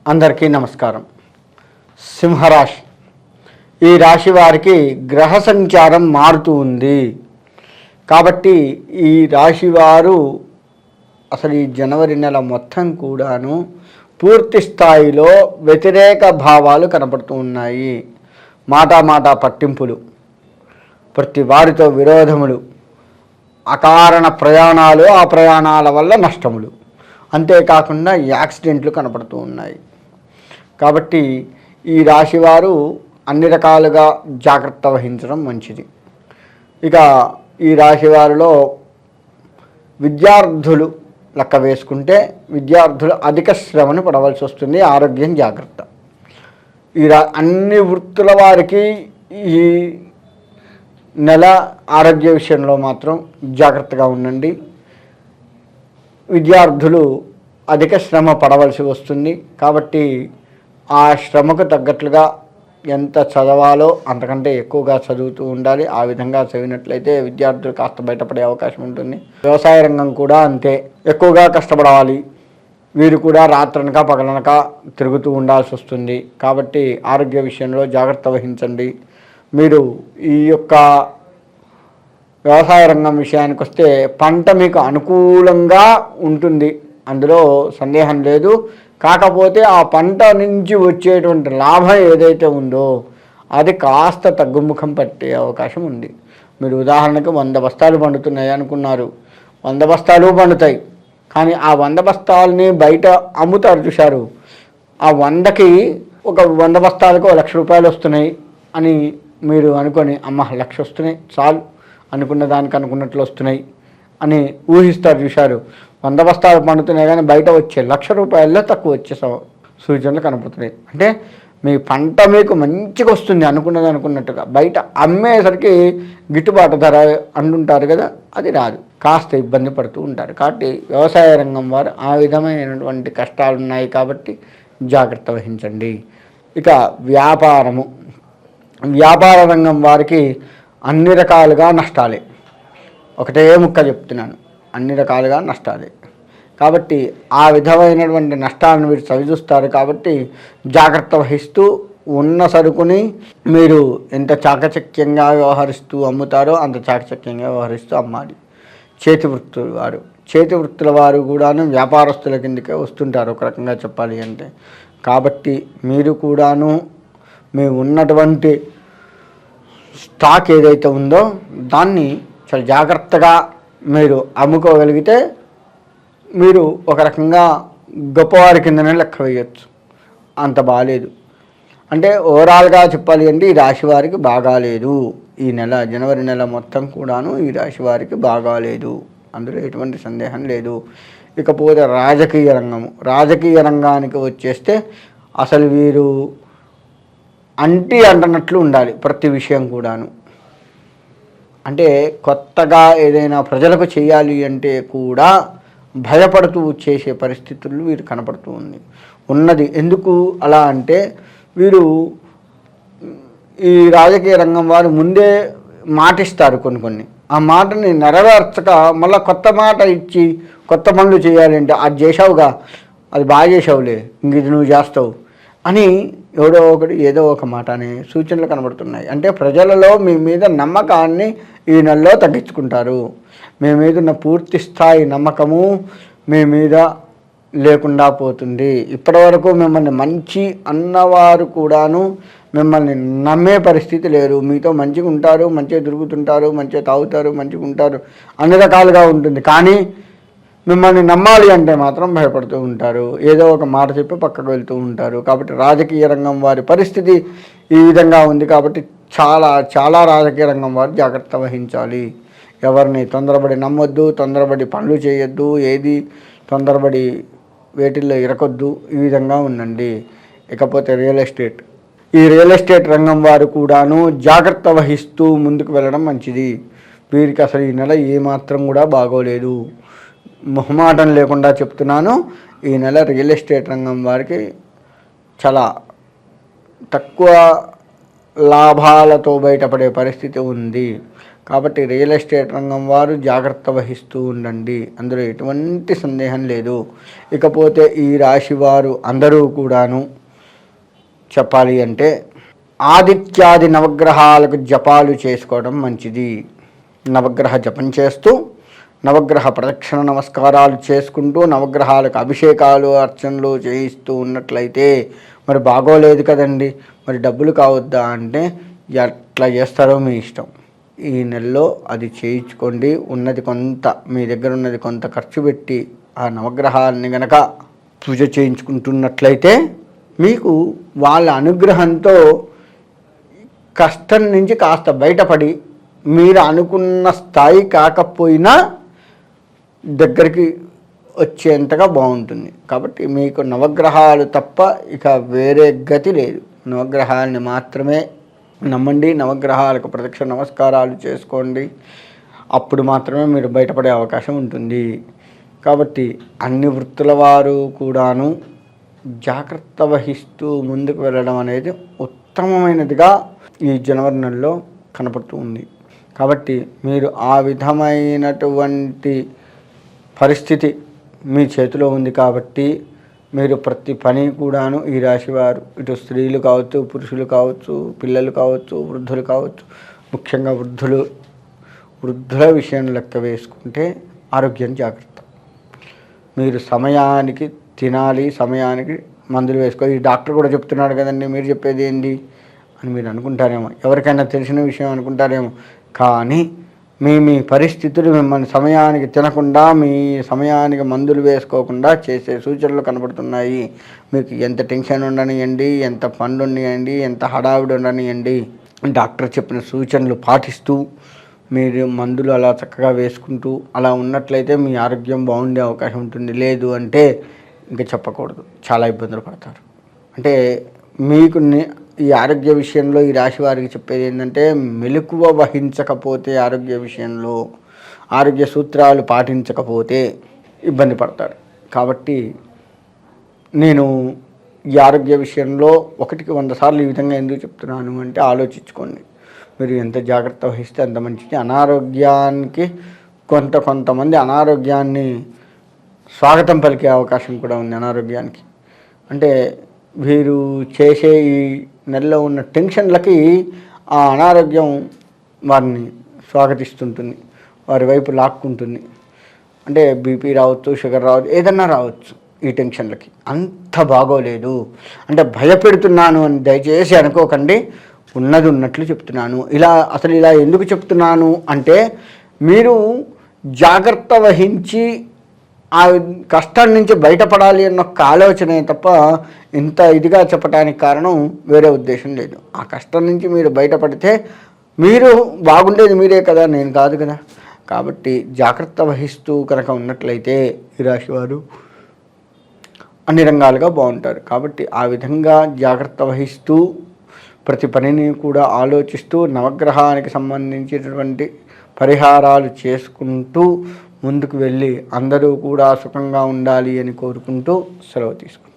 అందరికీ నమస్కారం. సింహరాశి, ఈ రాశి వారికి గ్రహ సంచారం మారుతూ ఉంది కాబట్టి ఈ రాశి వారు అసలు ఈ జనవరి నెల మొత్తం కూడాను పూర్తి స్థాయిలో వ్యతిరేక భావాలు కనపడుతూ ఉన్నాయి. మాట పట్టింపులు, ప్రతి వారితో విరోధములు, అకారణ ప్రయాణాలు, ఆ ప్రయాణాల వల్ల నష్టములు, అంతేకాకుండా యాక్సిడెంట్లు కనపడుతూ ఉన్నాయి. కాబట్టి ఈ రాశివారు అన్ని రకాలుగా జాగ్రత్త వహించడం మంచిది. ఇక ఈ రాశివారిలో విద్యార్థులు లెక్క వేసుకుంటే విద్యార్థులు అధిక శ్రమను పడవలసి వస్తుంది. ఆరోగ్యం జాగ్రత్త. అన్ని వృత్తుల వారికి ఈ నెల ఆరోగ్య విషయంలో మాత్రం జాగ్రత్తగా ఉండండి. విద్యార్థులు అధిక శ్రమ పడవలసి వస్తుంది కాబట్టి ఆ శ్రమకు తగ్గట్లుగా ఎంత చదవాలో అంతకంటే ఎక్కువగా చదువుతూ ఉండాలి. ఆ విధంగా చదివినట్లయితే విద్యార్థులు కాస్త బయటపడే అవకాశం ఉంటుంది. వ్యవసాయ రంగం కూడా అంతే, ఎక్కువగా కష్టపడాలి. వీరు కూడా రాత్రనక పగలనక తిరుగుతూ ఉండాల్సి వస్తుంది. కాబట్టి ఆరోగ్య విషయంలో జాగ్రత్త వహించండి. మీరు ఈ యొక్క వ్యవసాయ రంగం విషయానికి వస్తే పంట మీకు అనుకూలంగా ఉంటుంది, అందులో సందేహం లేదు. కాకపోతే ఆ పంట నుంచి వచ్చేటువంటి లాభం ఏదైతే ఉందో అది కాస్త తగ్గుముఖం పట్టే అవకాశం ఉంది. మీరు ఉదాహరణకు 100 బస్తాలు పండుతున్నాయి అనుకున్నారు, 100 బస్తాలు పండుతాయి. కానీ ఆ 100 బస్తాలని బయట అమ్ముతారు చూశారు, ఆ 100కి ఒక 100 బస్తాలకు 1,00,000 రూపాయలు వస్తున్నాయి అని మీరు అనుకొని, అమ్మ 1,00,000 వస్తున్నాయి చాలు, అనుకున్న దానికి అనుకున్నట్లు వస్తున్నాయి అని ఊహిస్తారు చూశారు. 100 బస్తాలు పండుతున్నాయి కానీ బయట వచ్చే 1,00,000 రూపాయల్లో తక్కువ వచ్చే సూచనలు కనపడుతున్నాయి. అంటే మీ పంట మీకు మంచిగా వస్తుంది అనుకున్నది అనుకున్నట్టుగా, బయట అమ్మేసరికి గిట్టుబాటు ధర అంటుంటారు కదా, అది రాదు, కాస్త ఇబ్బంది పడుతూ ఉంటారు. కాబట్టి వ్యవసాయ రంగం వారు ఆ విధమైనటువంటి కష్టాలు ఉన్నాయి కాబట్టి జాగ్రత్త వహించండి. ఇక వ్యాపార రంగం వారికి అన్ని రకాలుగా నష్టాలే. ఒకటే ముక్క చెప్తున్నాను, అన్ని రకాలుగా నష్టాలే. కాబట్టి ఆ విధమైనటువంటి నష్టాలను మీరు చవిచూస్తారు. కాబట్టి జాగ్రత్త వహిస్తూ ఉన్న సరుకుని మీరు ఎంత చాకచక్యంగా వ్యవహరిస్తూ అమ్ముతారో అంత చాకచక్యంగా వ్యవహరిస్తూ అమ్మాలి. చేతి వృత్తుల వారు కూడాను వ్యాపారస్తుల కిందకే వస్తుంటారు ఒక రకంగా చెప్పాలి అంటే. కాబట్టి మీరు కూడాను మీ ఉన్నటువంటి స్టాక్ ఏదైతే ఉందో దాన్ని చాలా జాగ్రత్తగా మీరు అమ్ముకోగలిగితే మీరు ఒక రకంగా గొప్పవారి కిందనే లెక్క వేయచ్చు. అంత బాగాలేదు అంటే ఓవరాల్గా చెప్పాలి అంటే ఈ రాశి వారికి బాగాలేదు. ఈ నెల జనవరి నెల మొత్తం కూడాను ఈ రాశి వారికి బాగాలేదు, అందులో ఎటువంటి సందేహం లేదు. ఇకపోతే రాజకీయ రంగానికి వచ్చేస్తే అసలు వీరు అంటున్నట్లు ఉండాలి ప్రతి విషయం కూడాను. అంటే కొత్తగా ఏదైనా ప్రజలకు చేయాలి అంటే కూడా భయపడుతూ చేసే పరిస్థితులు వీరు కనపడుతూ ఉన్నది. ఎందుకు అలా అంటే వీరు ఈ రాజకీయ రంగం వారు ముందే మాటిస్తారు కొన్ని, ఆ మాటని నెరవేర్చక మళ్ళీ కొత్త మాట ఇచ్చి కొత్త పనులు చేయాలి అంటే అది చేసావుగా, అది బాగా చేసావులే, ఇంక ఇది నువ్వు చేస్తావు అని ఎవడో ఒకటి ఏదో ఒక మాట అనే సూచనలు కనబడుతున్నాయి. అంటే ప్రజలలో మీ మీద నమ్మకాన్ని ఈ నెలలో తగ్గించుకుంటారు. మీ మీద ఉన్న పూర్తి స్థాయి నమ్మకము మీ మీద లేకుండా పోతుంది. ఇప్పటివరకు మిమ్మల్ని మంచి అన్నవారు కూడాను మిమ్మల్ని నమ్మే పరిస్థితి లేరు. మీతో మంచిగా ఉంటారు, మంచిగా తిరుగుతుంటారు, మంచిగా తాగుతారు, మంచిగా ఉంటారు, అన్ని రకాలుగా ఉంటుంది. కానీ మిమ్మల్ని నమ్మాలి అంటే మాత్రం భయపడుతూ ఉంటారు, ఏదో ఒక మాట చెప్పి పక్కకు వెళ్తూ ఉంటారు. కాబట్టి రాజకీయ రంగం వారి పరిస్థితి ఈ విధంగా ఉంది. కాబట్టి చాలా రాజకీయ రంగం వారు జాగ్రత్త వహించాలి. ఎవరిని తొందరపడి నమ్మొద్దు, తొందరపడి పనులు చేయొద్దు, ఏది తొందరపడి వేటిల్లో ఇరకొద్దు, ఈ విధంగా ఉండండి. ఇకపోతే రియల్ ఎస్టేట్ రంగం వారు కూడాను జాగ్రత్త వహిస్తూ ముందుకు వెళ్ళడం మంచిది. వీరికి అసలు ఈ నెల ఏమాత్రం కూడా బాగోలేదు. మొహమాటం లేకుండా చెప్తున్నాను, ఈ నెల రియల్ ఎస్టేట్ రంగం వారికి చాలా తక్కువ లాభాలతో బయటపడే పరిస్థితి ఉంది. కాబట్టి రియల్ ఎస్టేట్ రంగం వారు జాగ్రత్త వహిస్తూ ఉండండి, అందులో ఎటువంటి సందేహం లేదు. ఇకపోతే ఈ రాశి వారు అందరూ కూడాను చెప్పాలి అంటే ఆదిత్యాది నవగ్రహాలకు జపాలు చేసుకోవడం మంచిది. నవగ్రహ జపం చేస్తూ నవగ్రహ ప్రదక్షిణ నమస్కారాలు చేసుకుంటూ నవగ్రహాలకు అభిషేకాలు అర్చనలు చేయిస్తూ ఉన్నట్లయితే మరి బాగోలేదు కదండి, మరి డబ్బులు కావద్దా అంటే ఎట్లా చేస్తారో మీ ఇష్టం. ఈ నెలలో అది చేయించుకోండి. ఉన్నది కొంత, మీ దగ్గర ఉన్నది కొంత ఖర్చు పెట్టి ఆ నవగ్రహాలని గనక పూజ చేయించుకుంటున్నట్లయితే మీకు వాళ్ళ అనుగ్రహంతో కష్టం నుంచి కాస్త బయటపడి మీరు అనుకున్న స్థాయి కాకపోయినా దగ్గరికి వచ్చేంతగా బాగుంటుంది. కాబట్టి మీకు నవగ్రహాలు తప్ప ఇక వేరే గతి లేదు. నవగ్రహాలని మాత్రమే నమ్మండి, నవగ్రహాలకు ప్రదక్షిణ నమస్కారాలు చేసుకోండి. అప్పుడు మాత్రమే మీరు బయటపడే అవకాశం ఉంటుంది. కాబట్టి అన్ని వృత్తుల వారు కూడాను జాగ్రత్త వహిస్తూ ముందుకు వెళ్ళడం అనేది ఉత్తమమైనదిగా ఈ జనవరి నెలలో కనపడుతూ ఉంది. కాబట్టి మీరు ఆ విధమైనటువంటి పరిస్థితి మీ చేతిలో ఉంది. కాబట్టి మీరు ప్రతి పని కూడాను ఈ రాశివారు, ఇటు స్త్రీలు కావచ్చు, పురుషులు కావచ్చు, పిల్లలు కావచ్చు, వృద్ధులు కావచ్చు, ముఖ్యంగా వృద్ధుల విషయం లెక్క వేసుకుంటే ఆరోగ్యం జాగ్రత్త. మీరు సమయానికి తినాలి, సమయానికి మందులు వేసుకోవాలి. ఈ డాక్టర్ కూడా చెప్తున్నాడు కదండి, మీరు చెప్పేది ఏంటి అని మీరు అనుకుంటారేమో, ఎవరికైనా తెలిసిన విషయం అనుకుంటారేమో. కానీ మీ పరిస్థితులు మిమ్మల్ని సమయానికి తినకుండా, మీ సమయానికి మందులు వేసుకోకుండా చేసే సూచనలు కనబడుతున్నాయి. మీకు ఎంత టెన్షన్ ఉండనియండి, ఎంత పనులు ఉండనియండి, ఎంత హడావిడి ఉండనియండి, డాక్టర్ చెప్పిన సూచనలు పాటిస్తూ మీరు మందులు అలా చక్కగా వేసుకుంటూ అలా ఉన్నట్లయితే మీ ఆరోగ్యం బాగుండే అవకాశం ఉంటుంది. లేదు అంటే ఇంకా చెప్పకూడదు, చాలా ఇబ్బందులు పడతారు. అంటే మీకు ఈ ఆరోగ్య విషయంలో ఈ రాశి వారికి చెప్పేది ఏంటంటే, మెలకువ వహించకపోతే ఆరోగ్య విషయంలో, ఆరోగ్య సూత్రాలు పాటించకపోతే ఇబ్బంది పడతారు. కాబట్టి నేను ఈ ఆరోగ్య విషయంలో 1కి 100 సార్లు ఈ విధంగా ఎందుకు చెప్తున్నాను అంటే ఆలోచించుకోండి. మీరు ఎంత జాగ్రత్త వహిస్తే అంత మంచిది. అనారోగ్యానికి కొంతమంది అనారోగ్యాన్ని స్వాగతం పలికే అవకాశం కూడా ఉంది. అనారోగ్యానికి అంటే వీరు చేసే ఈ నెలలో ఉన్న టెన్షన్లకి ఆ అనారోగ్యం వారిని స్వాగతిస్తుంటుంది, వారి వైపు లాక్కుంటుంది. అంటే బీపీ రావచ్చు, షుగర్ రావచ్చు, ఏదన్నా రావచ్చు. ఈ టెన్షన్లకి అంత బాగోలేదు అంటే భయపెడుతున్నాను అని దయచేసి అనుకోకండి. ఉన్నది ఉన్నట్లు చెప్తున్నాను. ఇలా ఎందుకు చెప్తున్నాను అంటే, మీరు జాగ్రత్త వహించి ఆ కష్టం నుంచి బయటపడాలి అన్న ఒక ఆలోచనే తప్ప ఇంత ఇదిగా చెప్పడానికి కారణం వేరే ఉద్దేశం లేదు. ఆ కష్టం నుంచి మీరు బయటపడితే మీరు బాగుండేది మీరే కదా, నేను కాదు కదా. కాబట్టి జాగ్రత్త వహిస్తూ కనుక ఉన్నట్లయితే ఈ రాశివారు అన్ని రంగాలుగా బాగుంటారు. కాబట్టి ఆ విధంగా జాగ్రత్త వహిస్తూ ప్రతి పనిని కూడా ఆలోచిస్తూ నవగ్రహానికి సంబంధించినటువంటి పరిహారాలు చేసుకుంటూ ముందుకు వెళ్ళి అందరూ కూడా సుఖంగా ఉండాలి అని కోరుకుంటూ సెలవు తీసుకుంటాం.